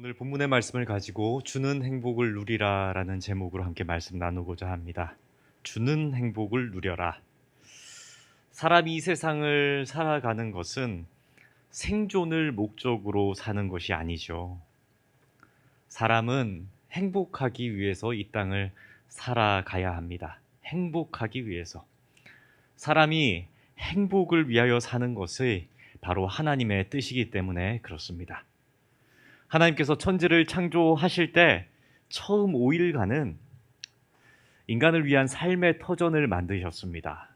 오늘 본문의 말씀을 가지고 주는 행복을 누리라 라는 제목으로 함께 말씀 나누고자 합니다. 주는 행복을 누려라. 사람이 이 세상을 살아가는 것은 생존을 목적으로 사는 것이 아니죠. 사람은 행복하기 위해서 이 땅을 살아가야 합니다. 행복하기 위해서. 사람이 행복을 위하여 사는 것이 바로 하나님의 뜻이기 때문에 그렇습니다. 하나님께서 천지를 창조하실 때 처음 5일간은 인간을 위한 삶의 터전을 만드셨습니다.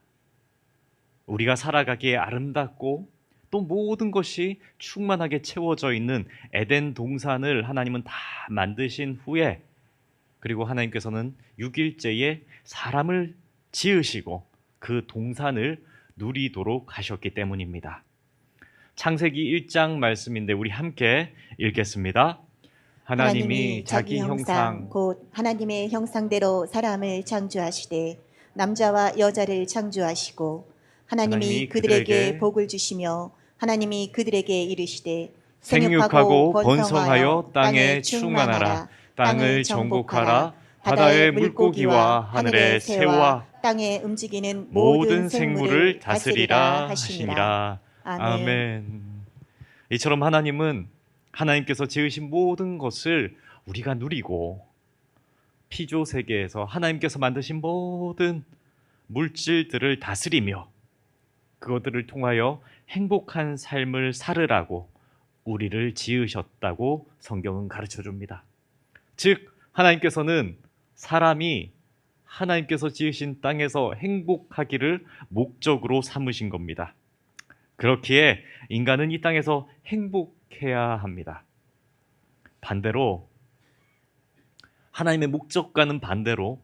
우리가 살아가기에 아름답고 또 모든 것이 충만하게 채워져 있는 에덴 동산을 하나님은 다 만드신 후에, 그리고 하나님께서는 6일째에 사람을 지으시고 그 동산을 누리도록 하셨기 때문입니다. 창세기 1장 말씀인데 우리 함께 읽겠습니다. 하나님이 자기 형상 곧 하나님의 형상대로 사람을 창조하시되 남자와 여자를 창조하시고 하나님이 그들에게 복을 주시며 하나님이 그들에게 이르시되 생육하고 번성하여 땅에 충만하라. 땅을 정복하라. 바다의 물고기와 하늘의 새와 땅에 움직이는 모든 생물을 다스리라 하시니라. 아멘. 이처럼 하나님께서 지으신 모든 것을 우리가 누리고, 피조 세계에서 하나님께서 만드신 모든 물질들을 다스리며 그것들을 통하여 행복한 삶을 살으라고 우리를 지으셨다고 성경은 가르쳐 줍니다. 즉, 하나님께서는 사람이 하나님께서 지으신 땅에서 행복하기를 목적으로 삼으신 겁니다. 그렇기에 인간은 이 땅에서 행복해야 합니다. 반대로, 하나님의 목적과는 반대로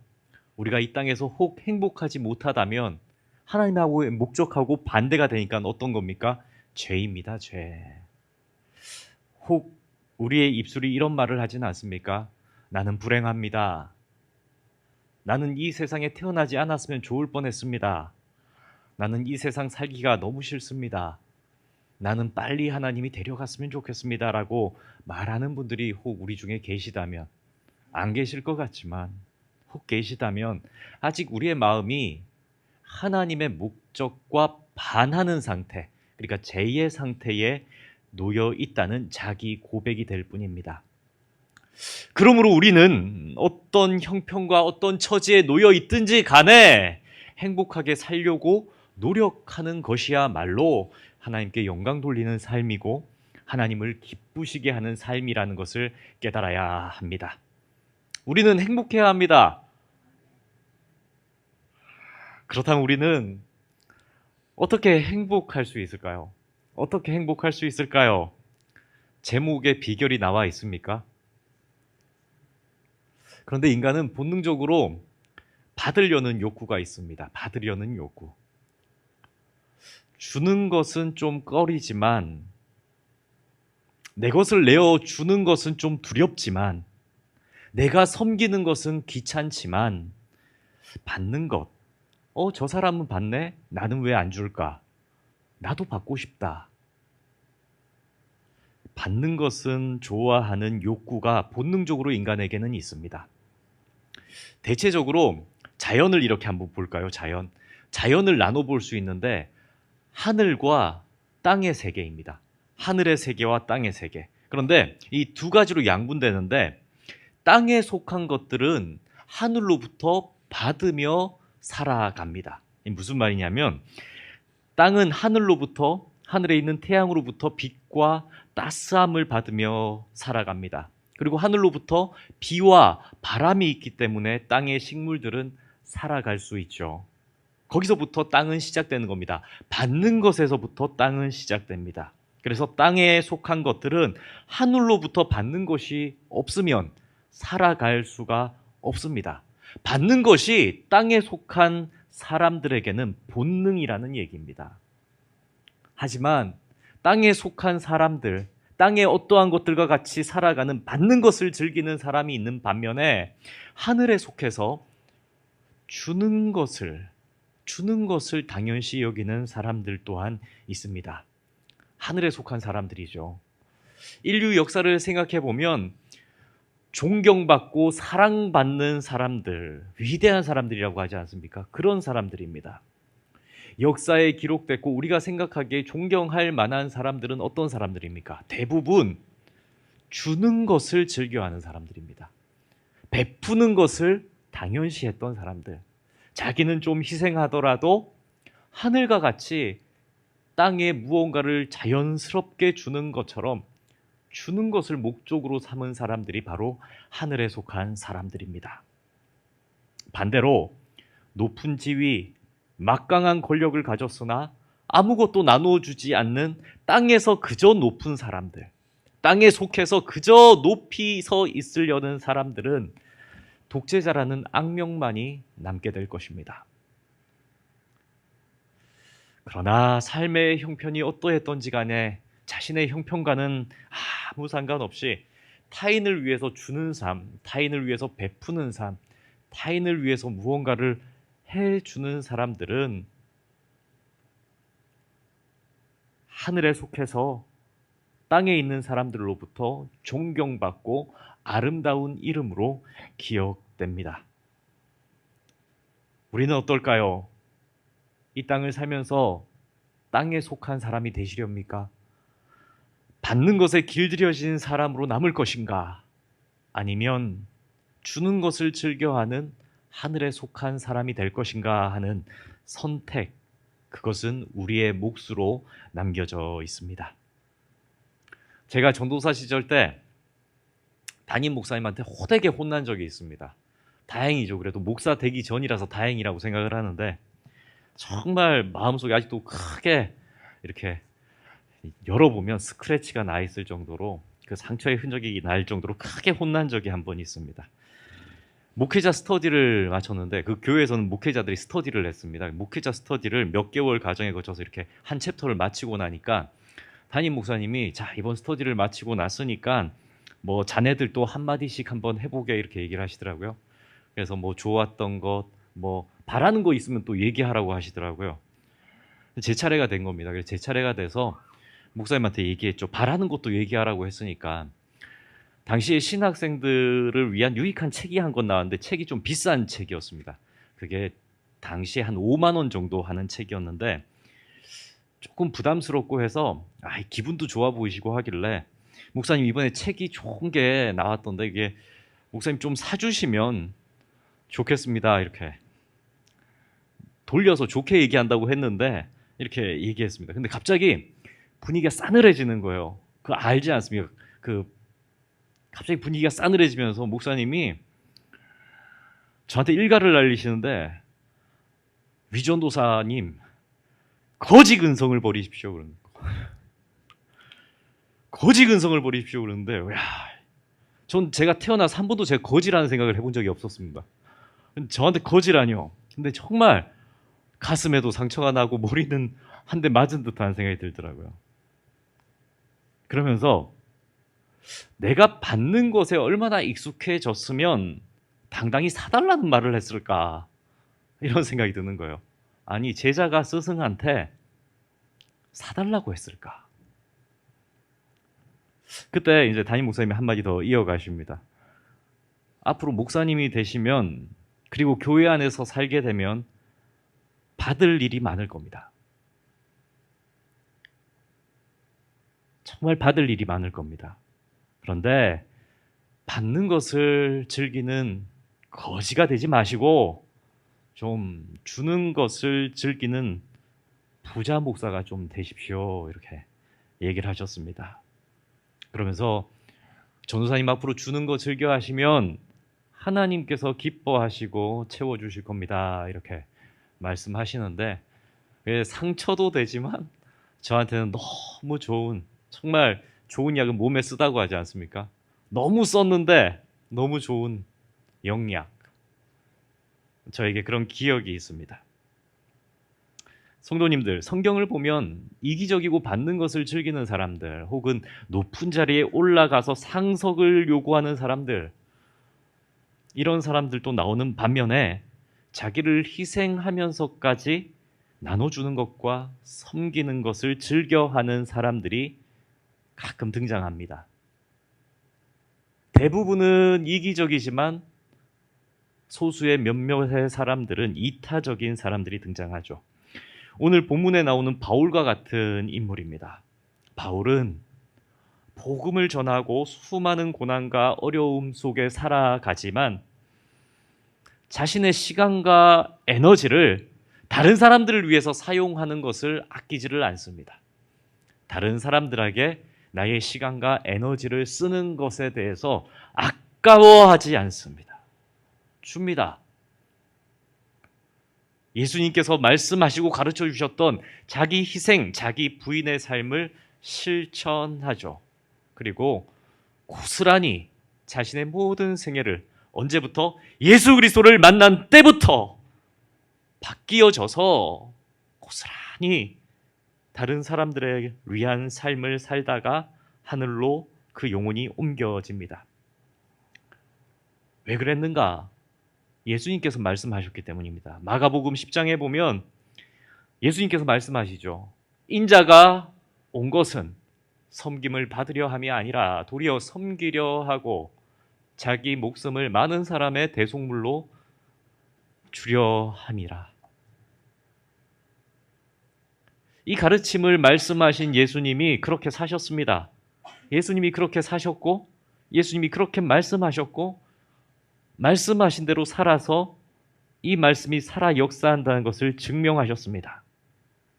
우리가 이 땅에서 혹 행복하지 못하다면 하나님하고의 목적하고 반대가 되니까 어떤 겁니까? 죄입니다. 죄. 혹 우리의 입술이 이런 말을 하진 않습니까? 나는 불행합니다. 나는 이 세상에 태어나지 않았으면 좋을 뻔했습니다. 나는 이 세상 살기가 너무 싫습니다. 나는 빨리 하나님이 데려갔으면 좋겠습니다 라고 말하는 분들이 혹 우리 중에 계시다면, 안 계실 것 같지만 혹 계시다면 아직 우리의 마음이 하나님의 목적과 반하는 상태, 그러니까 제2의 상태에 놓여 있다는 자기 고백이 될 뿐입니다. 그러므로 우리는 어떤 형편과 어떤 처지에 놓여 있든지 간에 행복하게 살려고 노력하는 것이야말로 하나님께 영광 돌리는 삶이고 하나님을 기쁘시게 하는 삶이라는 것을 깨달아야 합니다. 우리는 행복해야 합니다. 그렇다면 우리는 어떻게 행복할 수 있을까요? 어떻게 행복할 수 있을까요? 제목에 비결이 나와 있습니까? 그런데 인간은 본능적으로 받으려는 욕구가 있습니다. 받으려는 욕구. 주는 것은 좀 꺼리지만, 내 것을 내어주는 것은 좀 두렵지만, 내가 섬기는 것은 귀찮지만, 받는 것, 저 사람은 받네? 나는 왜 안 줄까? 나도 받고 싶다. 받는 것은 좋아하는 욕구가 본능적으로 인간에게는 있습니다. 대체적으로 자연을 이렇게 한번 볼까요? 자연을 나눠볼 수 있는데 하늘과 땅의 세계입니다. 하늘의 세계와 땅의 세계. 그런데 이 두 가지로 양분되는데, 땅에 속한 것들은 하늘로부터 받으며 살아갑니다. 무슨 말이냐면, 땅은 하늘에 있는 태양으로부터 빛과 따스함을 받으며 살아갑니다. 그리고 하늘로부터 비와 바람이 있기 때문에 땅의 식물들은 살아갈 수 있죠. 거기서부터 땅은 시작되는 겁니다. 받는 것에서부터 땅은 시작됩니다. 그래서 땅에 속한 것들은 하늘로부터 받는 것이 없으면 살아갈 수가 없습니다. 받는 것이 땅에 속한 사람들에게는 본능이라는 얘기입니다. 하지만 땅에 속한 사람들, 땅의 어떠한 것들과 같이 살아가는, 받는 것을 즐기는 사람이 있는 반면에 하늘에 속해서 주는 것을 당연시 여기는 사람들 또한 있습니다. 하늘에 속한 사람들이죠. 인류 역사를 생각해 보면 존경받고 사랑받는 사람들, 위대한 사람들이라고 하지 않습니까? 그런 사람들입니다. 역사에 기록됐고 우리가 생각하기에 존경할 만한 사람들은 어떤 사람들입니까? 대부분 주는 것을 즐겨하는 사람들입니다. 베푸는 것을 당연시했던 사람들. 자기는 좀 희생하더라도 하늘과 같이 땅에 무언가를 자연스럽게 주는 것처럼 주는 것을 목적으로 삼은 사람들이 바로 하늘에 속한 사람들입니다. 반대로 높은 지위, 막강한 권력을 가졌으나 아무것도 나누어주지 않는 땅에서 그저 높은 사람들, 땅에 속해서 그저 높이 서 있으려는 사람들은 독재자라는 악명만이 남게 될 것입니다. 그러나 삶의 형편이 어떠했던지 간에 자신의 형편과는 아무 상관없이 타인을 위해서 주는 삶, 타인을 위해서 베푸는 삶, 타인을 위해서 무언가를 해주는 사람들은 하늘에 속해서 땅에 있는 사람들로부터 존경받고 아름다운 이름으로 기억됩니다. 우리는 어떨까요? 이 땅을 살면서 땅에 속한 사람이 되시렵니까? 받는 것에 길들여진 사람으로 남을 것인가? 아니면 주는 것을 즐겨하는 하늘에 속한 사람이 될 것인가 하는 선택, 그것은 우리의 몫으로 남겨져 있습니다. 제가 전도사 시절 때 담임 목사님한테 호되게 혼난 적이 있습니다. 다행이죠. 그래도 목사 되기 전이라서 다행이라고 생각을 하는데 정말 마음속에 아직도 크게 이렇게 열어보면 스크래치가 나 있을 정도로 그 상처의 흔적이 날 정도로 크게 혼난 적이 한 번 있습니다. 목회자 스터디를 마쳤는데 그 교회에서는 목회자들이 스터디를 했습니다. 목회자 스터디를 몇 개월 과정에 거쳐서 이렇게 한 챕터를 마치고 나니까 담임 목사님이 자 이번 스터디를 마치고 났으니까 뭐 자네들도 한마디씩 한번 해보게 이렇게 얘기를 하시더라고요. 그래서 뭐 좋았던 것, 뭐 바라는 거 있으면 또 얘기하라고 하시더라고요. 제 차례가 된 겁니다. 그래서 제 차례가 돼서 목사님한테 얘기했죠. 바라는 것도 얘기하라고 했으니까 당시에 신학생들을 위한 유익한 책이 한 권 나왔는데 책이 좀 비싼 책이었습니다. 그게 당시에 한 5만 원 정도 하는 책이었는데 조금 부담스럽고 해서 기분도 좋아 보이시고 하길래 목사님 이번에 책이 좋은 게 나왔던데 이게 목사님 좀 사주시면 좋겠습니다. 이렇게 돌려서 좋게 얘기한다고 했는데 이렇게 얘기했습니다. 근데 갑자기 분위기가 싸늘해지는 거예요. 그거 알지 않습니까? 갑자기 분위기가 싸늘해지면서 목사님이 저한테 일가를 날리시는데 위전도사님 거지 근성을 버리십시오 그러는 거. 거지 근성을 버리십시오 그러는데 전 제가 태어나서 한 번도 제가 거지라는 생각을 해본 적이 없었습니다. 저한테 거지라뇨. 근데 정말 가슴에도 상처가 나고 머리는 한 대 맞은 듯한 생각이 들더라고요. 그러면서 내가 받는 것에 얼마나 익숙해졌으면 당당히 사달라는 말을 했을까 이런 생각이 드는 거예요. 아니 제자가 스승한테 사달라고 했을까? 그때 이제 담임 목사님이 한마디 더 이어가십니다. 앞으로 목사님이 되시면 그리고 교회 안에서 살게 되면 받을 일이 많을 겁니다. 정말 받을 일이 많을 겁니다. 그런데 받는 것을 즐기는 거지가 되지 마시고 좀 주는 것을 즐기는 부자 목사가 좀 되십시오. 이렇게 얘기를 하셨습니다. 그러면서 전도사님 앞으로 주는 거 즐겨 하시면 하나님께서 기뻐하시고 채워주실 겁니다. 이렇게 말씀하시는데 상처도 되지만 저한테는 너무 좋은 정말 좋은 약은 몸에 쓰다고 하지 않습니까? 너무 썼는데 너무 좋은 영약. 저에게 그런 기억이 있습니다. 성도님들, 성경을 보면 이기적이고 받는 것을 즐기는 사람들 혹은 높은 자리에 올라가서 상석을 요구하는 사람들 이런 사람들도 나오는 반면에 자기를 희생하면서까지 나눠주는 것과 섬기는 것을 즐겨하는 사람들이 가끔 등장합니다. 대부분은 이기적이지만 소수의 몇몇의 사람들은 이타적인 사람들이 등장하죠. 오늘 본문에 나오는 바울과 같은 인물입니다. 바울은 복음을 전하고 수많은 고난과 어려움 속에 살아가지만 자신의 시간과 에너지를 다른 사람들을 위해서 사용하는 것을 아끼지를 않습니다. 다른 사람들에게 나의 시간과 에너지를 쓰는 것에 대해서 아까워하지 않습니다. 줍니다. 예수님께서 말씀하시고 가르쳐 주셨던 자기 희생, 자기 부인의 삶을 실천하죠. 그리고 고스란히 자신의 모든 생애를 언제부터? 예수 그리스도를 만난 때부터 바뀌어져서 고스란히 다른 사람들을 위한 삶을 살다가 하늘로 그 영혼이 옮겨집니다. 왜 그랬는가? 예수님께서 말씀하셨기 때문입니다. 마가복음 10장에 보면 예수님께서 말씀하시죠. 인자가 온 것은 섬김을 받으려 함이 아니라 도리어 섬기려 하고 자기 목숨을 많은 사람의 대속물로 주려 함이라. 이 가르침을 말씀하신 예수님이 그렇게 사셨습니다. 예수님이 그렇게 사셨고 예수님이 그렇게 말씀하셨고 말씀하신 대로 살아서 이 말씀이 살아 역사한다는 것을 증명하셨습니다.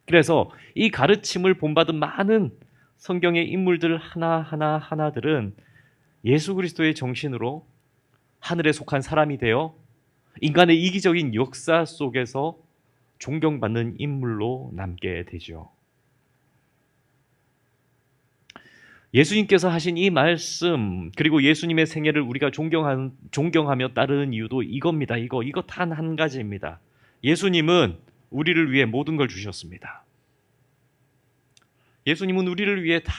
그래서 이 가르침을 본받은 많은 성경의 인물들 하나들은 예수 그리스도의 정신으로 하늘에 속한 사람이 되어 인간의 이기적인 역사 속에서 존경받는 인물로 남게 되죠. 예수님께서 하신 이 말씀 그리고 예수님의 생애를 우리가 존경하며 따르는 이유도 이겁니다. 이거 단 한 가지입니다. 예수님은 우리를 위해 모든 걸 주셨습니다. 예수님은 우리를 위해 다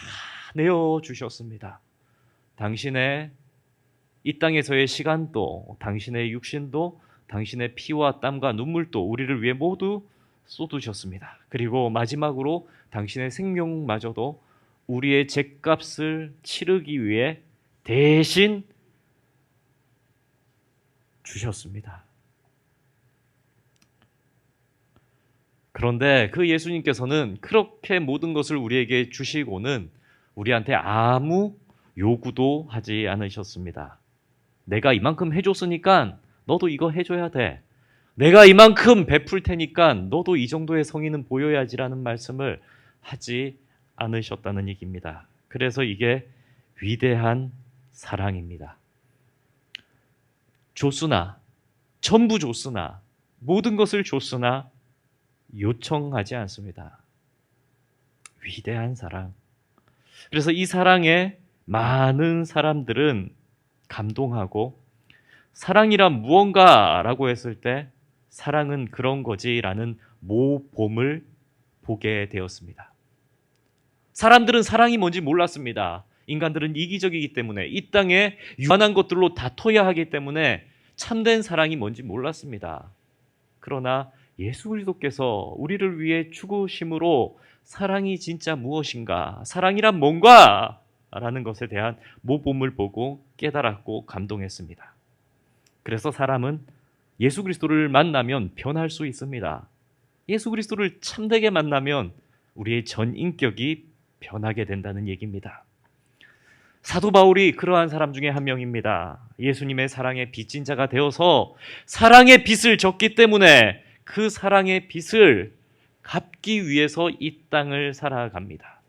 내어주셨습니다. 당신의 이 땅에서의 시간도 당신의 육신도 당신의 피와 땀과 눈물도 우리를 위해 모두 쏟으셨습니다. 그리고 마지막으로 당신의 생명마저도 우리의 죗값을 치르기 위해 대신 주셨습니다. 그런데 그 예수님께서는 그렇게 모든 것을 우리에게 주시고는 우리한테 아무 요구도 하지 않으셨습니다. 내가 이만큼 해줬으니까 너도 이거 해줘야 돼. 내가 이만큼 베풀 테니까 너도 이 정도의 성의는 보여야지라는 말씀을 하지 않으셨다는 얘기입니다. 그래서 이게 위대한 사랑입니다. 줬으나 전부 줬으나 모든 것을 줬으나 요청하지 않습니다. 위대한 사랑. 그래서 이 사랑에 많은 사람들은 감동하고 사랑이란 무언가라고 했을 때 사랑은 그런 거지라는 모범을 보게 되었습니다. 사람들은 사랑이 뭔지 몰랐습니다. 인간들은 이기적이기 때문에 이 땅에 유한한 것들로 다퉈야 하기 때문에 참된 사랑이 뭔지 몰랐습니다. 그러나 예수 그리스도께서 우리를 위해 죽으심으로 사랑이 진짜 무엇인가, 사랑이란 뭔가 라는 것에 대한 모범을 보고 깨달았고 감동했습니다. 그래서 사람은 예수 그리스도를 만나면 변할 수 있습니다. 예수 그리스도를 참되게 만나면 우리의 전 인격이 변하게 된다는 얘기입니다. 사도 바울이 그러한 사람 중에 한 명입니다. 예수님의 사랑의 빚진 자가 되어서 사랑의 빚을 졌기 때문에 그 사랑의 빚을 갚기 위해서 이 땅을 살아갑니다.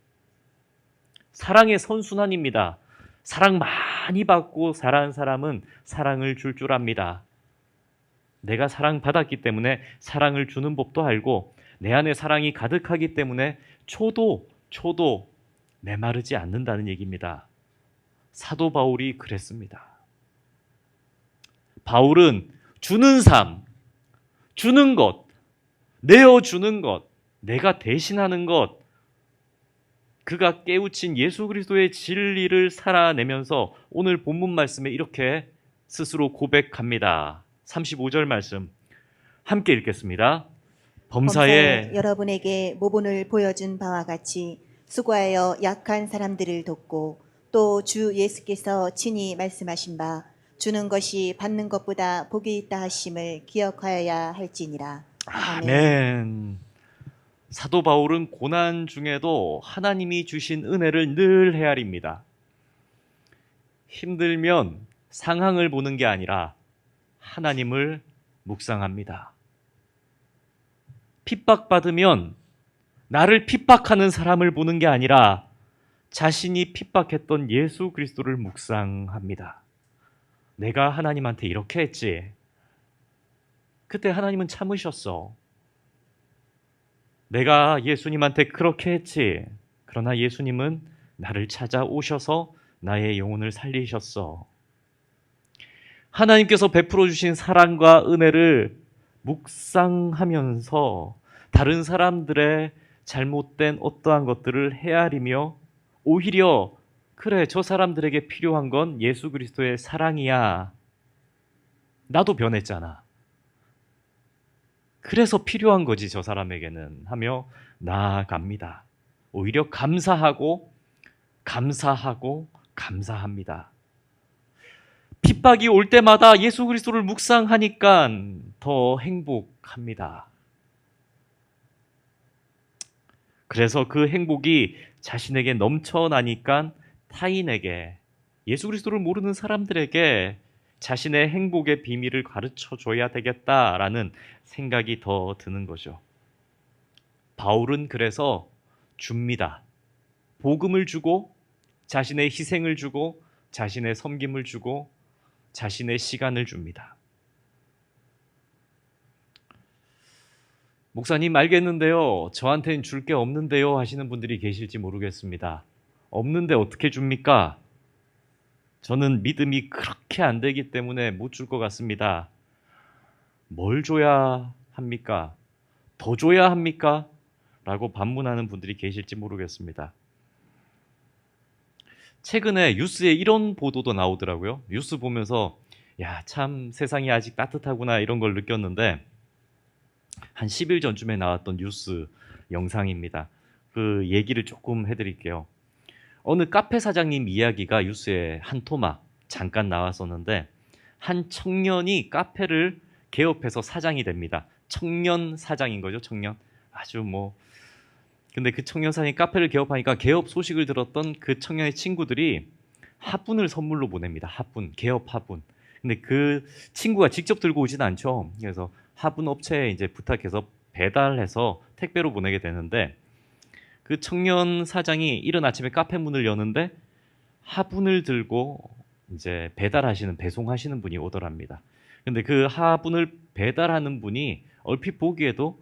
사랑의 선순환입니다. 사랑 많이 받고 자란 사람은 사랑을 줄 압니다. 내가 사랑받았기 때문에 사랑을 주는 법도 알고 내 안에 사랑이 가득하기 때문에 초도 메마르지 않는다는 얘기입니다. 사도 바울이 그랬습니다. 바울은 주는 삶, 주는 것, 내어주는 것, 내가 대신하는 것, 그가 깨우친 예수 그리스도의 진리를 살아내면서 오늘 본문 말씀에 이렇게 스스로 고백합니다. 35절 말씀 함께 읽겠습니다. 범사에 여러분에게 모본을 보여준 바와 같이 수고하여 약한 사람들을 돕고 또 주 예수께서 친히 말씀하신 바 주는 것이 받는 것보다 복이 있다 하심을 기억하여야 할지니라. 아멘. 아멘. 사도 바울은 고난 중에도 하나님이 주신 은혜를 늘 헤아립니다. 힘들면 상황을 보는 게 아니라 하나님을 묵상합니다. 핍박받으면 나를 핍박하는 사람을 보는 게 아니라 자신이 핍박했던 예수 그리스도를 묵상합니다. 내가 하나님한테 이렇게 했지. 그때 하나님은 참으셨어. 내가 예수님한테 그렇게 했지. 그러나 예수님은 나를 찾아오셔서 나의 영혼을 살리셨어. 하나님께서 베풀어 주신 사랑과 은혜를 묵상하면서 다른 사람들의 잘못된 어떠한 것들을 헤아리며 오히려 그래, 저 사람들에게 필요한 건 예수 그리스도의 사랑이야. 나도 변했잖아. 그래서 필요한 거지, 저 사람에게는 하며 나아갑니다. 오히려 감사하고 감사합니다. 핍박이 올 때마다 예수 그리스도를 묵상하니까 더 행복합니다. 그래서 그 행복이 자신에게 넘쳐나니까 타인에게, 예수 그리스도를 모르는 사람들에게 자신의 행복의 비밀을 가르쳐 줘야 되겠다라는 생각이 더 드는 거죠. 바울은 그래서 줍니다. 복음을 주고 자신의 희생을 주고 자신의 섬김을 주고 자신의 시간을 줍니다. 목사님 알겠는데요, 저한테는 줄 게 없는데요 하시는 분들이 계실지 모르겠습니다. 없는데 어떻게 줍니까? 저는 믿음이 그렇게 안 되기 때문에 못 줄 것 같습니다. 뭘 줘야 합니까? 더 줘야 합니까? 라고 반문하는 분들이 계실지 모르겠습니다. 최근에 뉴스에 이런 보도도 나오더라고요. 뉴스 보면서 야, 참 세상이 아직 따뜻하구나 이런 걸 느꼈는데, 한 10일 전쯤에 나왔던 뉴스 영상입니다. 그 얘기를 조금 해드릴게요. 어느 카페 사장님 이야기가 뉴스에 한 토막 잠깐 나왔었는데, 한 청년이 카페를 개업해서 사장이 됩니다. 청년 사장인 거죠, 청년. 아주 근데 그 청년 사장이 카페를 개업하니까 개업 소식을 들었던 그 청년의 친구들이 화분을 선물로 보냅니다. 화분, 개업 화분. 근데 그 친구가 직접 들고 오진 않죠. 그래서 화분 업체에 이제 부탁해서 배달해서 택배로 보내게 되는데, 그 청년 사장이 이른 아침에 카페 문을 여는데 화분을 들고 이제 배달하시는, 배송하시는 분이 오더랍니다. 근데 그 화분을 배달하는 분이 얼핏 보기에도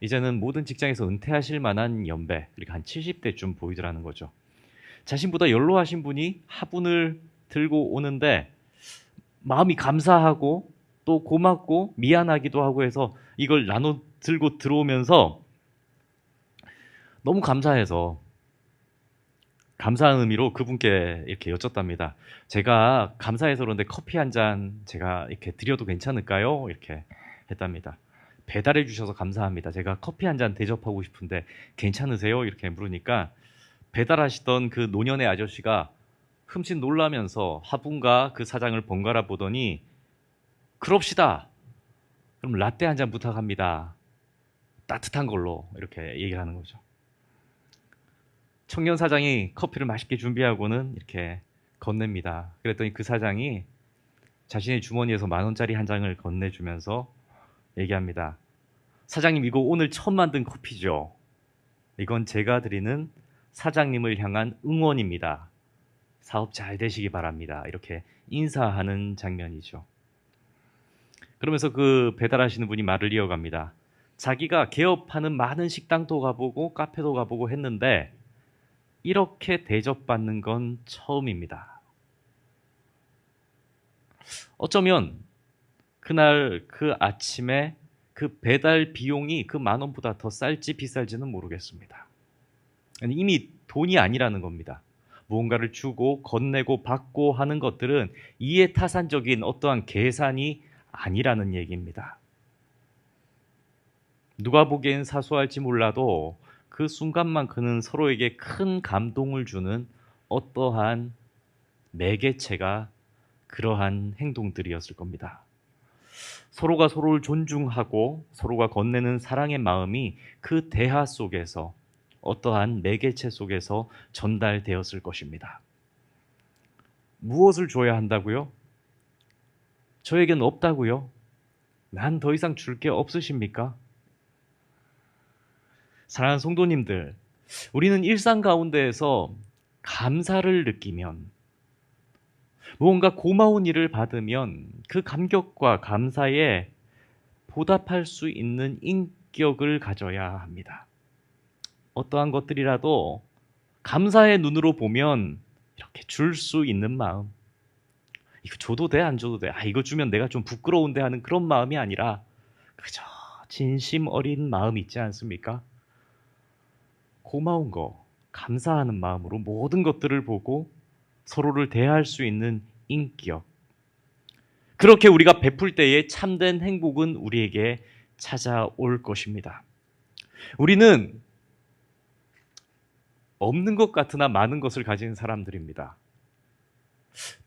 이제는 모든 직장에서 은퇴하실 만한 연배, 그러니까 한 70대쯤 보이더라는 거죠. 자신보다 연로하신 분이 화분을 들고 오는데 마음이 감사하고 또 고맙고 미안하기도 하고 해서 이걸 나눠 들고 들어오면서 너무 감사해서 감사한 의미로 그분께 이렇게 여쭙답니다. 제가 감사해서 그런데 커피 한 잔 제가 이렇게 드려도 괜찮을까요? 이렇게 했답니다. 배달해 주셔서 감사합니다. 제가 커피 한 잔 대접하고 싶은데 괜찮으세요? 이렇게 물으니까 배달하시던 그 노년의 아저씨가 흠칫 놀라면서 화분과 그 사장을 번갈아 보더니 그럽시다. 그럼 라떼 한 잔 부탁합니다. 따뜻한 걸로 이렇게 얘기를 하는 거죠. 청년 사장이 커피를 맛있게 준비하고는 이렇게 건넵니다. 그랬더니 그 사장이 자신의 주머니에서 10,000원짜리 한 장을 건네주면서 얘기합니다. 사장님, 이거 오늘 처음 만든 커피죠? 이건 제가 드리는 사장님을 향한 응원입니다. 사업 잘 되시기 바랍니다. 이렇게 인사하는 장면이죠. 그러면서 그 배달하시는 분이 말을 이어갑니다. 자기가 개업하는 많은 식당도 가보고 카페도 가보고 했는데 이렇게 대접받는 건 처음입니다. 어쩌면 그날 그 아침에 그 배달 비용이 그 10,000원보다 더 쌀지 비쌀지는 모르겠습니다. 이미 돈이 아니라는 겁니다. 무언가를 주고 건네고 받고 하는 것들은 이해타산적인 어떠한 계산이 아니라는 얘기입니다. 누가 보기엔 사소할지 몰라도 그 순간만큼은 서로에게 큰 감동을 주는 어떠한 매개체가 그러한 행동들이었을 겁니다. 서로가 서로를 존중하고 서로가 건네는 사랑의 마음이 그 대화 속에서 어떠한 매개체 속에서 전달되었을 것입니다. 무엇을 줘야 한다고요? 저에겐 없다고요? 난 더 이상 줄 게 없으십니까? 사랑하는 성도님들, 우리는 일상 가운데에서 감사를 느끼면, 무언가 고마운 일을 받으면 그 감격과 감사에 보답할 수 있는 인격을 가져야 합니다. 어떠한 것들이라도 감사의 눈으로 보면 이렇게 줄 수 있는 마음, 이거 줘도 돼, 안 줘도 돼, 이거 주면 내가 좀 부끄러운데 하는 그런 마음이 아니라 그저 진심 어린 마음이 있지 않습니까? 고마운 거, 감사하는 마음으로 모든 것들을 보고 서로를 대할 수 있는 인격. 그렇게 우리가 베풀 때에 참된 행복은 우리에게 찾아올 것입니다. 우리는 없는 것 같으나 많은 것을 가진 사람들입니다.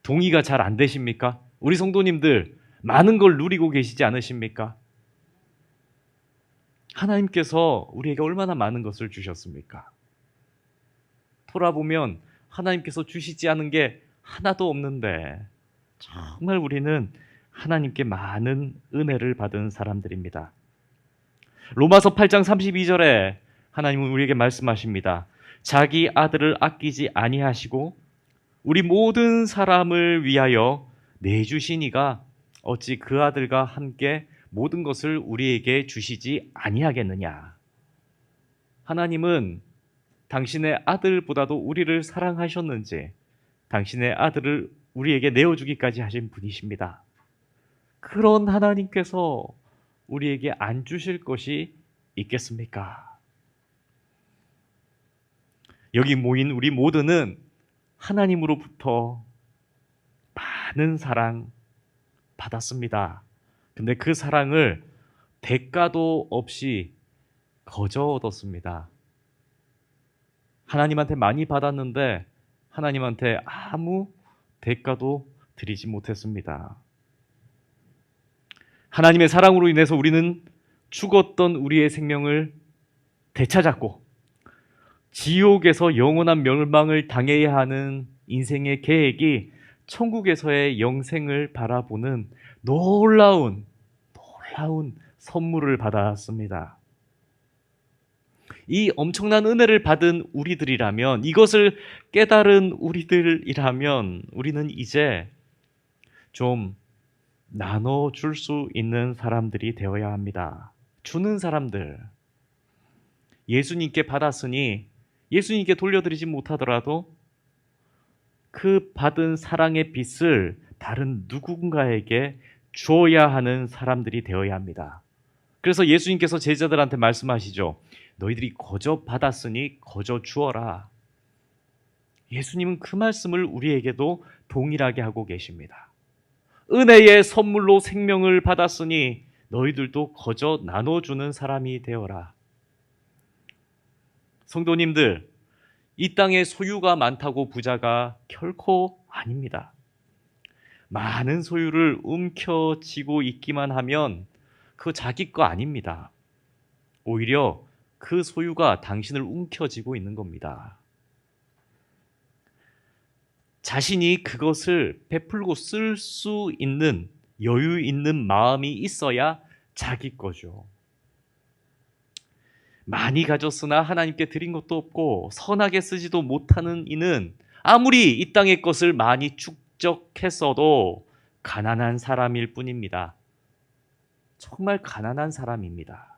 동의가 잘 안 되십니까? 우리 성도님들 많은 걸 누리고 계시지 않으십니까? 하나님께서 우리에게 얼마나 많은 것을 주셨습니까? 돌아보면 하나님께서 주시지 않은 게 하나도 없는데 정말 우리는 하나님께 많은 은혜를 받은 사람들입니다. 로마서 8장 32절에 하나님은 우리에게 말씀하십니다. 자기 아들을 아끼지 아니하시고 우리 모든 사람을 위하여 내주시니가 어찌 그 아들과 함께 모든 것을 우리에게 주시지 아니하겠느냐. 하나님은 당신의 아들보다도 우리를 사랑하셨는지 당신의 아들을 우리에게 내어주기까지 하신 분이십니다. 그런 하나님께서 우리에게 안 주실 것이 있겠습니까? 여기 모인 우리 모두는 하나님으로부터 많은 사랑 받았습니다. 근데 그 사랑을 대가도 없이 거저 얻었습니다. 하나님한테 많이 받았는데 하나님한테 아무 대가도 드리지 못했습니다. 하나님의 사랑으로 인해서 우리는 죽었던 우리의 생명을 되찾았고 지옥에서 영원한 멸망을 당해야 하는 인생의 계획이 천국에서의 영생을 바라보는 놀라운 선물을 받았습니다. 이 엄청난 은혜를 받은 우리들이라면, 이것을 깨달은 우리들이라면 우리는 이제 좀 나눠줄 수 있는 사람들이 되어야 합니다. 주는 사람들. 예수님께 받았으니 예수님께 돌려드리지 못하더라도 그 받은 사랑의 빛을 다른 누군가에게 주어야 하는 사람들이 되어야 합니다. 그래서 예수님께서 제자들한테 말씀하시죠. 너희들이 거저 받았으니 거저 주어라. 예수님은 그 말씀을 우리에게도 동일하게 하고 계십니다. 은혜의 선물로 생명을 받았으니 너희들도 거저 나눠주는 사람이 되어라. 성도님들, 이 땅에 소유가 많다고 부자가 결코 아닙니다. 많은 소유를 움켜쥐고 있기만 하면 그거 자기 거 아닙니다. 오히려 그 소유가 당신을 움켜쥐고 있는 겁니다. 자신이 그것을 베풀고 쓸 수 있는 여유 있는 마음이 있어야 자기 거죠. 많이 가졌으나 하나님께 드린 것도 없고 선하게 쓰지도 못하는 이는 아무리 이 땅의 것을 많이 축적했어도 가난한 사람일 뿐입니다. 정말 가난한 사람입니다.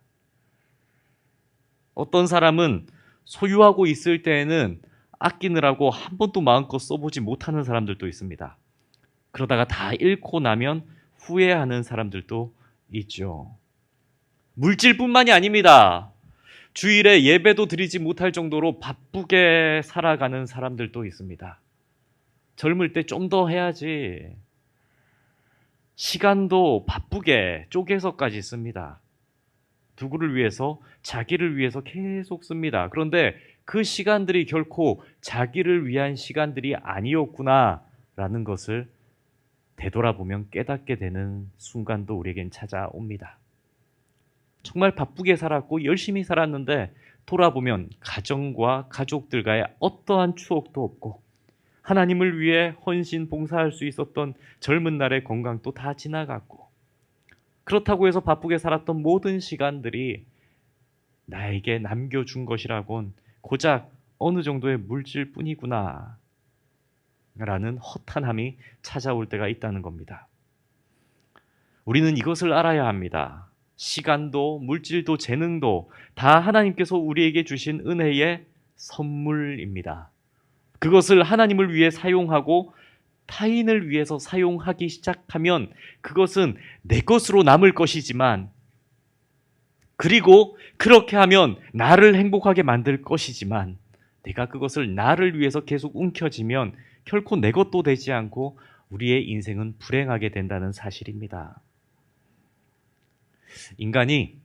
어떤 사람은 소유하고 있을 때에는 아끼느라고 한 번도 마음껏 써보지 못하는 사람들도 있습니다. 그러다가 다 잃고 나면 후회하는 사람들도 있죠. 물질뿐만이 아닙니다. 주일에 예배도 드리지 못할 정도로 바쁘게 살아가는 사람들도 있습니다. 젊을 때 좀 더 해야지. 시간도 바쁘게 쪼개서까지 씁니다. 누구를 위해서? 자기를 위해서 계속 씁니다. 그런데 그 시간들이 결코 자기를 위한 시간들이 아니었구나라는 것을 되돌아보면 깨닫게 되는 순간도 우리에겐 찾아옵니다. 정말 바쁘게 살았고 열심히 살았는데 돌아보면 가정과 가족들과의 어떠한 추억도 없고 하나님을 위해 헌신 봉사할 수 있었던 젊은 날의 건강도 다 지나갔고 그렇다고 해서 바쁘게 살았던 모든 시간들이 나에게 남겨준 것이라곤 고작 어느 정도의 물질뿐이구나 라는 허탄함이 찾아올 때가 있다는 겁니다. 우리는 이것을 알아야 합니다. 시간도 물질도 재능도 다 하나님께서 우리에게 주신 은혜의 선물입니다. 그것을 하나님을 위해 사용하고 타인을 위해서 사용하기 시작하면 그것은 내 것으로 남을 것이지만 그리고 그렇게 하면 나를 행복하게 만들 것이지만 내가 그것을 나를 위해서 계속 움켜쥐면 결코 내 것도 되지 않고 우리의 인생은 불행하게 된다는 사실입니다. 인간이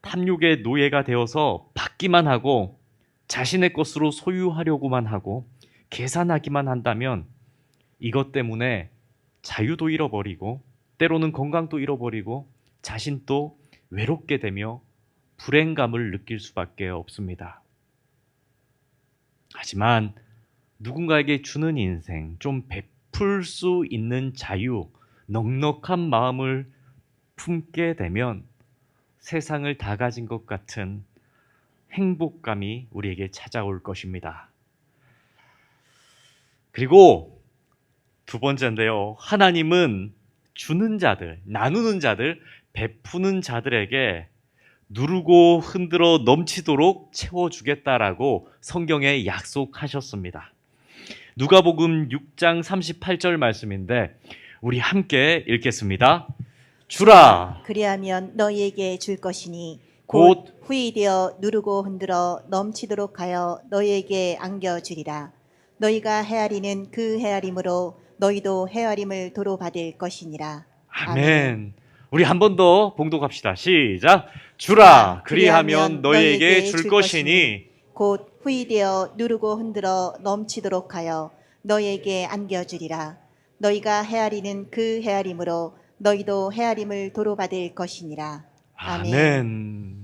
탐욕의 노예가 되어서 받기만 하고 자신의 것으로 소유하려고만 하고 계산하기만 한다면 이것 때문에 자유도 잃어버리고 때로는 건강도 잃어버리고 자신도 외롭게 되며 불행감을 느낄 수밖에 없습니다. 하지만 누군가에게 주는 인생, 좀 베풀 수 있는 자유, 넉넉한 마음을 품게 되면 세상을 다 가진 것 같은 행복감이 우리에게 찾아올 것입니다. 그리고 두 번째인데요. 하나님은 주는 자들, 나누는 자들, 베푸는 자들에게 누르고 흔들어 넘치도록 채워주겠다라고 성경에 약속하셨습니다. 누가복음 6장 38절 말씀인데 우리 함께 읽겠습니다. 주라. 그리하면 너희에게 줄 것이니 곧 곧 후이 되어 누르고 흔들어 넘치도록 하여 너희에게 안겨주리라. 너희가 헤아리는 그 헤아림으로 너희도 헤아림을 도로 받을 것이니라. 아멘. 우리 한 번 더 봉독합시다. 시작. 주라. 그리하면 너희에게 줄 것이니 곧 후이 되어 누르고 흔들어 넘치도록 하여 너희에게 안겨주리라. 너희가 헤아리는 그 헤아림으로 너희도 헤아림을 도로 받을 것이니라. 아멘. 아멘.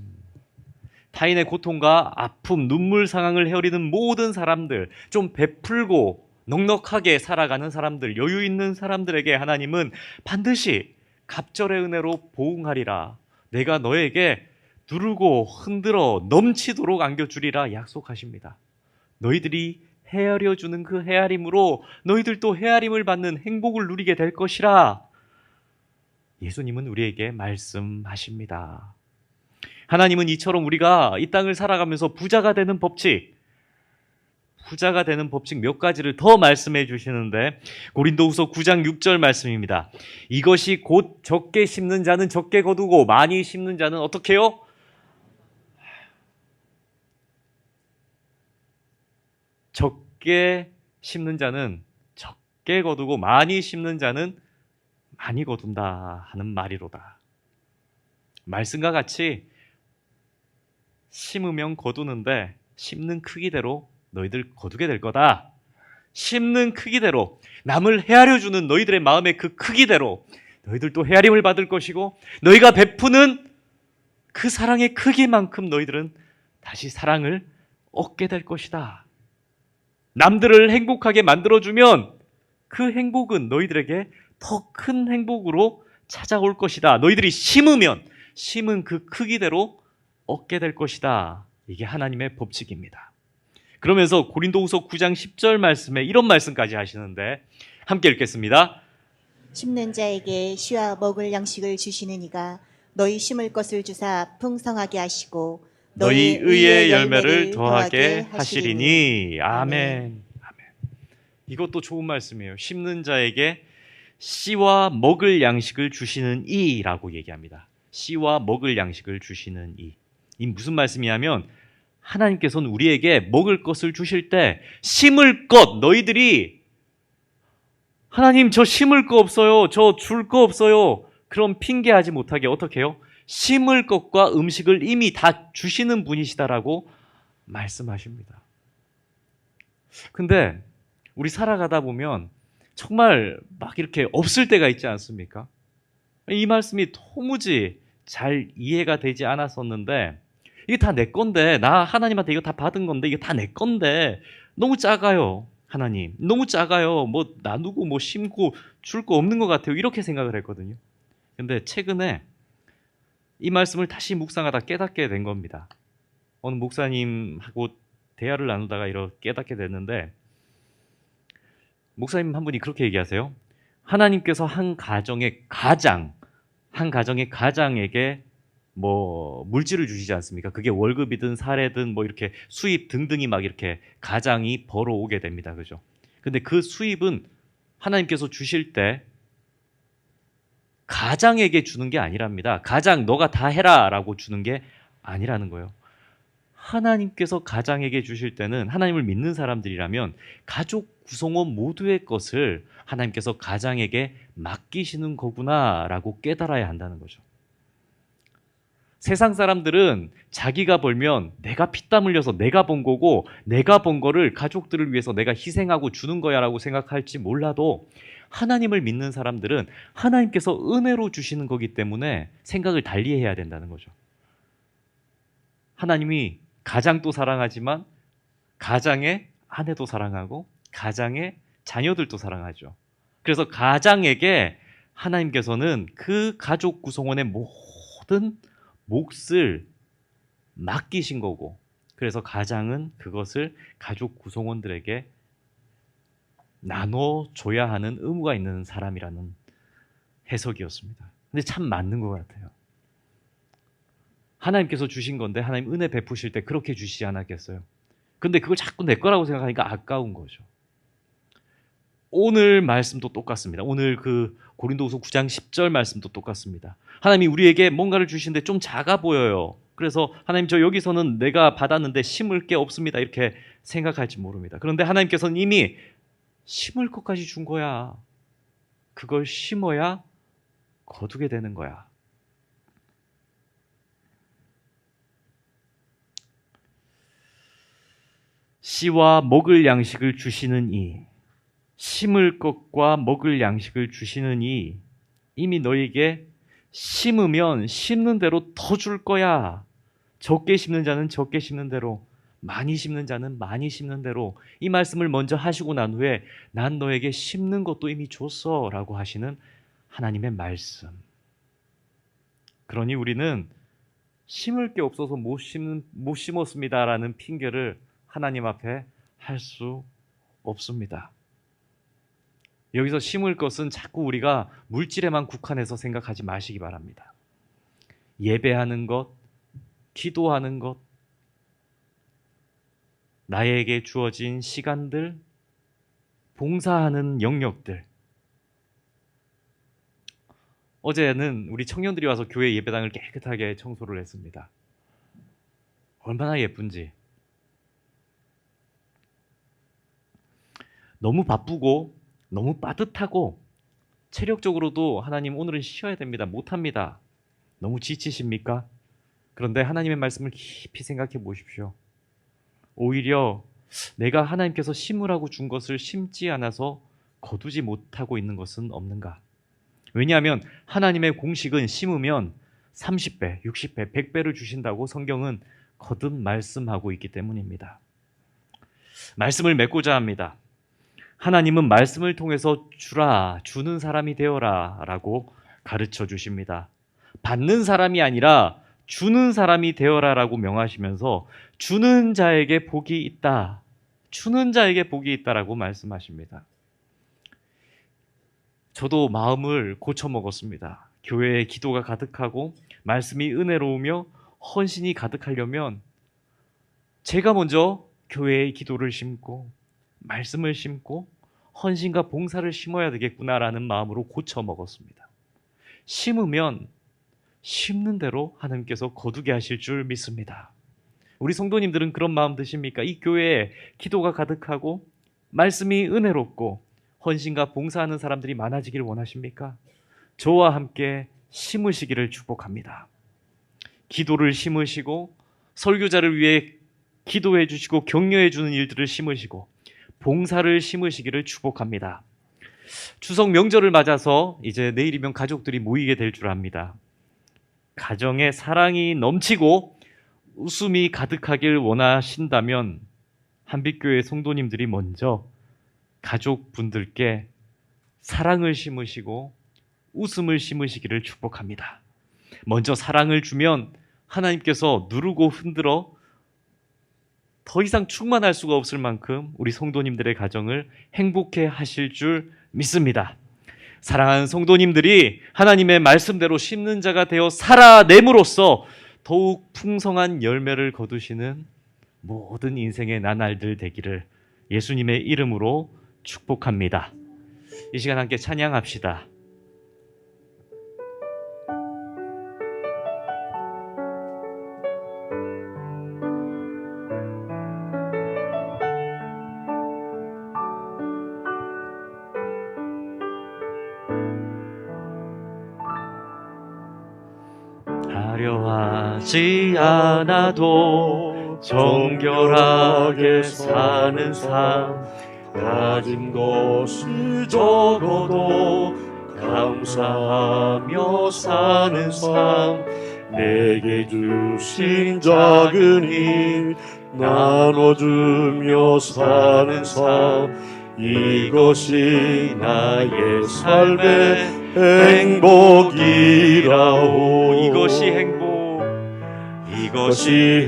타인의 고통과 아픔, 눈물 상황을 헤아리는 모든 사람들, 좀 베풀고 넉넉하게 살아가는 사람들, 여유 있는 사람들에게 하나님은 반드시 갑절의 은혜로 보응하리라. 내가 너에게 누르고 흔들어 넘치도록 안겨주리라 약속하십니다. 너희들이 헤아려주는 그 헤아림으로 너희들도 헤아림을 받는 행복을 누리게 될 것이라. 예수님은 우리에게 말씀하십니다. 하나님은 이처럼 우리가 이 땅을 살아가면서 부자가 되는 법칙 몇 가지를 더 말씀해 주시는데 고린도후서 9장 6절 말씀입니다. 이것이 곧 적게 심는 자는 적게 거두고 많이 심는 자는 어떻게 해요? 적게 심는 자는 적게 거두고 많이 심는 자는 많이 거둔다 하는 말이로다. 말씀과 같이 심으면 거두는데 심는 크기대로 너희들 거두게 될 거다. 심는 크기대로 남을 헤아려주는 너희들의 마음의 그 크기대로 너희들도 헤아림을 받을 것이고 너희가 베푸는 그 사랑의 크기만큼 너희들은 다시 사랑을 얻게 될 것이다. 남들을 행복하게 만들어주면 그 행복은 너희들에게 더 큰 행복으로 찾아올 것이다. 너희들이 심은 그 크기대로 얻게 될 것이다. 이게 하나님의 법칙입니다. 그러면서 고린도후서 9장 10절 말씀에 이런 말씀까지 하시는데 함께 읽겠습니다. 심는 자에게 씨와 먹을 양식을 주시는 이가 너희 심을 것을 주사 풍성하게 하시고 너희 의의 열매를 더하게 하시리니. 아멘. 아멘. 이것도 좋은 말씀이에요. 심는 자에게 씨와 먹을 양식을 주시는 이라고 얘기합니다. 씨와 먹을 양식을 주시는 이. 이 무슨 말씀이냐면 하나님께서는 우리에게 먹을 것을 주실 때 심을 것, 너희들이 하나님 저 심을 거 없어요. 저 줄 거 없어요. 그럼 핑계하지 못하게 어떻게 해요? 심을 것과 음식을 이미 다 주시는 분이시다라고 말씀하십니다. 근데 우리 살아가다 보면 정말 막 이렇게 없을 때가 있지 않습니까? 이 말씀이 도무지 잘 이해가 되지 않았었는데, 이게 다 내 건데, 나 하나님한테 이거 다 받은 건데, 이게 다 내 건데 너무 작아요. 하나님 너무 작아요. 뭐 나누고 뭐 심고 줄 거 없는 것 같아요. 이렇게 생각을 했거든요. 근데 최근에 이 말씀을 다시 묵상하다 깨닫게 된 겁니다. 어느 목사님하고 대화를 나누다가 이렇게 깨닫게 됐는데, 목사님 한 분이 그렇게 얘기하세요. 하나님께서 한 가정의 가장에게 뭐 물질을 주시지 않습니까? 그게 월급이든 사례든 뭐 이렇게 수입 등등이 막 이렇게 가장이 벌어오게 됩니다. 그죠? 근데 그 수입은 하나님께서 주실 때 가장에게 주는 게 아니랍니다. 가장 너가 다 해라라고 주는 게 아니라는 거예요. 하나님께서 가장에게 주실 때는, 하나님을 믿는 사람들이라면 가족 구성원 모두의 것을 하나님께서 가장에게 맡기시는 거구나라고 깨달아야 한다는 거죠. 세상 사람들은 자기가 벌면 내가 피땀 흘려서 내가 번 거고, 내가 번 거를 가족들을 위해서 내가 희생하고 주는 거야 라고 생각할지 몰라도, 하나님을 믿는 사람들은 하나님께서 은혜로 주시는 거기 때문에 생각을 달리 해야 된다는 거죠. 하나님이 가장도 사랑하지만 가장의 아내도 사랑하고 가장의 자녀들도 사랑하죠. 그래서 가장에게 하나님께서는 그 가족 구성원의 모든 몫을 맡기신 거고, 그래서 가장은 그것을 가족 구성원들에게 나눠줘야 하는 의무가 있는 사람이라는 해석이었습니다. 근데 참 맞는 것 같아요. 하나님께서 주신 건데 하나님 은혜 베푸실 때 그렇게 주시지 않았겠어요? 근데 그걸 자꾸 내 거라고 생각하니까 아까운 거죠. 오늘 말씀도 똑같습니다. 오늘 그 고린도후서 9장 10절 말씀도 똑같습니다. 하나님이 우리에게 뭔가를 주시는데 좀 작아 보여요. 그래서 하나님 저 여기서는 내가 받았는데 심을 게 없습니다. 이렇게 생각할지 모릅니다. 그런데 하나님께서는 이미 심을 것까지 준 거야. 그걸 심어야 거두게 되는 거야. 씨와 먹을 양식을 주시는 이, 심을 것과 먹을 양식을 주시는 이, 이미 너에게 심으면 심는 대로 더 줄 거야. 적게 심는 자는 적게 심는 대로, 많이 심는 자는 많이 심는 대로, 이 말씀을 먼저 하시고 난 후에 난 너에게 심는 것도 이미 줬어 라고 하시는 하나님의 말씀. 그러니 우리는 심을 게 없어서 못 심었습니다라는 핑계를 하나님 앞에 할 수 없습니다. 여기서 심을 것은 자꾸 우리가 물질에만 국한해서 생각하지 마시기 바랍니다. 예배하는 것, 기도하는 것, 나에게 주어진 시간들, 봉사하는 영역들. 어제는 우리 청년들이 와서 교회 예배당을 깨끗하게 청소를 했습니다. 얼마나 예쁜지. 너무 바쁘고 너무 빠듯하고 체력적으로도 하나님 오늘은 쉬어야 됩니다. 못합니다. 너무 지치십니까? 그런데 하나님의 말씀을 깊이 생각해 보십시오. 오히려 내가 하나님께서 심으라고 준 것을 심지 않아서 거두지 못하고 있는 것은 없는가? 왜냐하면 하나님의 공식은 심으면 30배, 60배, 100배를 주신다고 성경은 거듭 말씀하고 있기 때문입니다. 말씀을 맺고자 합니다. 하나님은 말씀을 통해서 주라, 주는 사람이 되어라 라고 가르쳐 주십니다. 받는 사람이 아니라 주는 사람이 되어라 라고 명하시면서 주는 자에게 복이 있다, 주는 자에게 복이 있다라고 말씀하십니다. 저도 마음을 고쳐먹었습니다. 교회에 기도가 가득하고 말씀이 은혜로우며 헌신이 가득하려면 제가 먼저 교회에 기도를 심고 말씀을 심고 헌신과 봉사를 심어야 되겠구나라는 마음으로 고쳐먹었습니다. 심으면 심는 대로 하나님께서 거두게 하실 줄 믿습니다. 우리 성도님들은 그런 마음 드십니까? 이 교회에 기도가 가득하고 말씀이 은혜롭고 헌신과 봉사하는 사람들이 많아지기를 원하십니까? 저와 함께 심으시기를 축복합니다. 기도를 심으시고 설교자를 위해 기도해 주시고 격려해 주는 일들을 심으시고 봉사를 심으시기를 축복합니다. 추석 명절을 맞아서 이제 내일이면 가족들이 모이게 될 줄 압니다. 가정에 사랑이 넘치고 웃음이 가득하길 원하신다면 한빛교회 성도님들이 먼저 가족분들께 사랑을 심으시고 웃음을 심으시기를 축복합니다. 먼저 사랑을 주면 하나님께서 누르고 흔들어 더 이상 충만할 수가 없을 만큼 우리 성도님들의 가정을 행복해 하실 줄 믿습니다. 사랑하는 성도님들이 하나님의 말씀대로 심는 자가 되어 살아냄으로써 더욱 풍성한 열매를 거두시는 모든 인생의 나날들 되기를 예수님의 이름으로 축복합니다. 이 시간 함께 찬양합시다. 하려하지 않아도 정결하게 사는 삶, 가진 것이 적어도 감사하며 사는 삶, 내게 주신 작은 힘 나눠주며 사는 삶, 이것이 나의 삶의 행복이라오. 이것이 행복, 이것이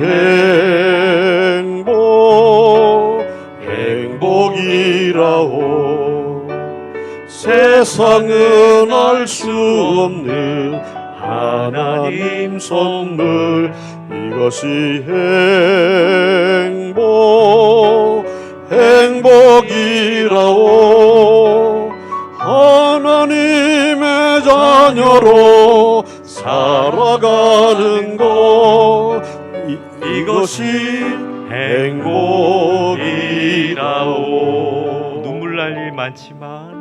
행복이라오. 세상은 알 수 없는 하나님 선물, 이것이 행복이라오. 하나님의 자녀로 살아가는 것, 이것이 행복이라오. 눈물 날 일 많지만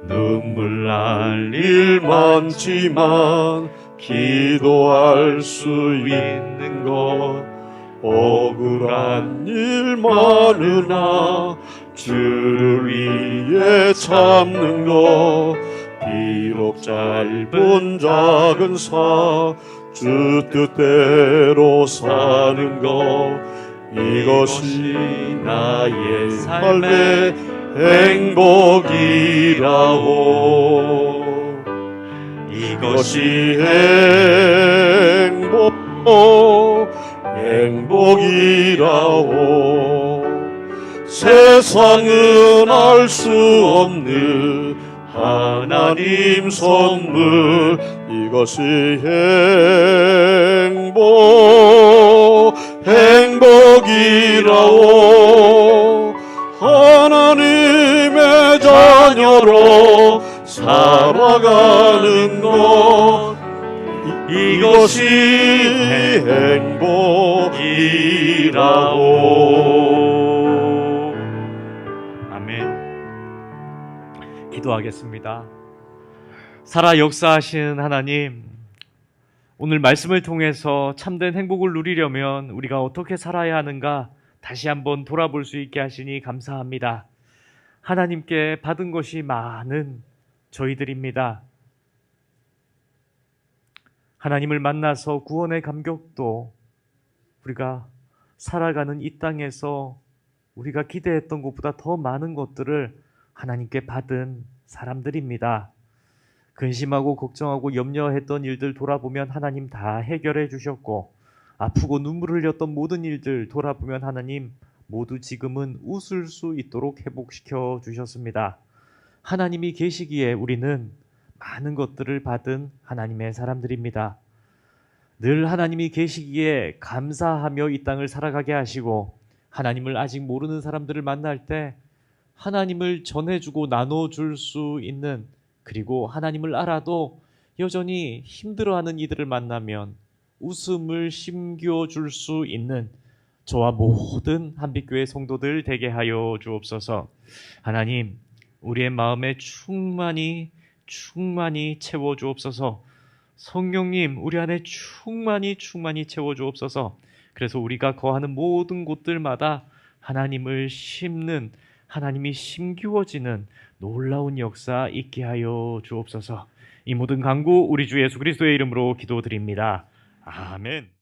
눈물 날 일 많지만 기도할 수 있는 것, 억울한 일 많으나 주를 위해 참는 것, 비록 짧은 작은 삶 주 뜻대로 사는 것, 이것이 나의 삶의 행복이라오. 이것이 행복이라오. 세상은 알 수 없는 하나님 선물, 이것이 행복이라오. 하나님의 자녀로 살아가는 것, 이것이 행복이라오. 아멘. 기도하겠습니다. 살아 역사하신 하나님, 오늘 말씀을 통해서 참된 행복을 누리려면 우리가 어떻게 살아야 하는가 다시 한번 돌아볼 수 있게 하시니 감사합니다. 하나님께 받은 것이 많은 저희들입니다. 하나님을 만나서 구원의 감격도 우리가 살아가는 이 땅에서 우리가 기대했던 것보다 더 많은 것들을 하나님께 받은 사람들입니다. 근심하고 걱정하고 염려했던 일들 돌아보면 하나님 다 해결해 주셨고, 아프고 눈물을 흘렸던 모든 일들 돌아보면 하나님 모두 지금은 웃을 수 있도록 회복시켜 주셨습니다. 하나님이 계시기에 우리는 많은 것들을 받은 하나님의 사람들입니다. 늘 하나님이 계시기에 감사하며 이 땅을 살아가게 하시고, 하나님을 아직 모르는 사람들을 만날 때 하나님을 전해주고 나눠줄 수 있는, 그리고 하나님을 알아도 여전히 힘들어하는 이들을 만나면 웃음을 심겨줄 수 있는 저와 모든 한빛교회 성도들 되게 하여 주옵소서. 하나님, 우리의 마음에 충만히 채워 주옵소서. 성령님 우리 안에 충만히 채워 주옵소서. 그래서 우리가 거하는 모든 곳들마다 하나님을 심는, 하나님이 심기워지는 놀라운 역사 있게 하여 주옵소서. 이 모든 간구 우리 주 예수 그리스도의 이름으로 기도드립니다. 아멘.